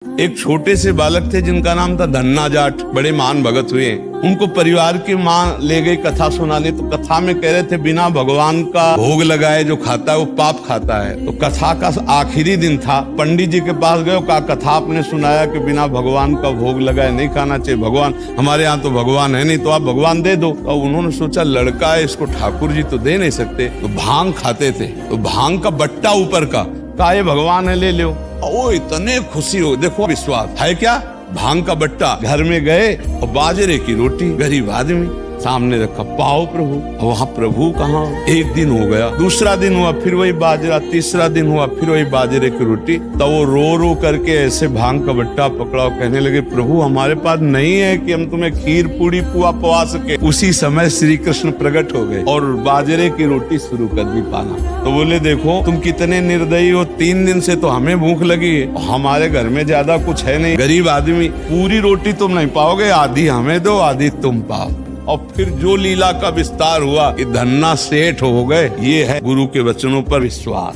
एक छोटे से बालक थे जिनका नाम था धन्ना जाट, बड़े महान भगत हुए। उनको परिवार की माँ ले गई कथा सुनाने, तो कथा में कह रहे थे बिना भगवान का भोग लगाए जो खाता है वो पाप खाता है। तो कथा का आखिरी दिन था, पंडित जी के पास गए, कहा कथा आपने सुनाया कि बिना भगवान का भोग लगाए नहीं खाना चाहिए, भगवान हमारे यहाँ तो भगवान है नहीं, तो आप भगवान दे दो। तो उन्होंने सोचा लड़का है, इसको ठाकुर जी तो दे नहीं सकते, तो भांग खाते थे, तो भांग का बट्टा ऊपर का, कहा ये भगवान है ले लो। ओ इतने खुशी हो, देखो विश्वास है क्या, भांग का बट्टा। घर में गए और बाजरे की रोटी, गरीब आदमी सामने रखा, पाओ प्रभु। वहाँ प्रभु कहाँ। एक दिन हो गया, दूसरा दिन हुआ, फिर वही बाजरा, तीसरा दिन हुआ, फिर वही बाजरे की रोटी। तब वो रो रो करके ऐसे भांग का बट्टा पकड़ा और कहने लगे प्रभु हमारे पास नहीं है कि हम तुम्हें खीर पूड़ी पुआ पवा सके। उसी समय श्री कृष्ण प्रकट हो गए और बाजरे की रोटी शुरू कर दी पाना। तो बोले देखो तुम कितने निर्दयी हो, 3 दिन से तो हमें भूख लगी है, हमारे घर में ज्यादा कुछ है नहीं, गरीब आदमी, पूरी रोटी तुम नहीं पाओगे, आधी हमें दो आधी तुम पाओ। और फिर जो लीला का विस्तार हुआ कि धन्ना सेठ हो गए। ये है गुरु के वचनों पर विश्वास।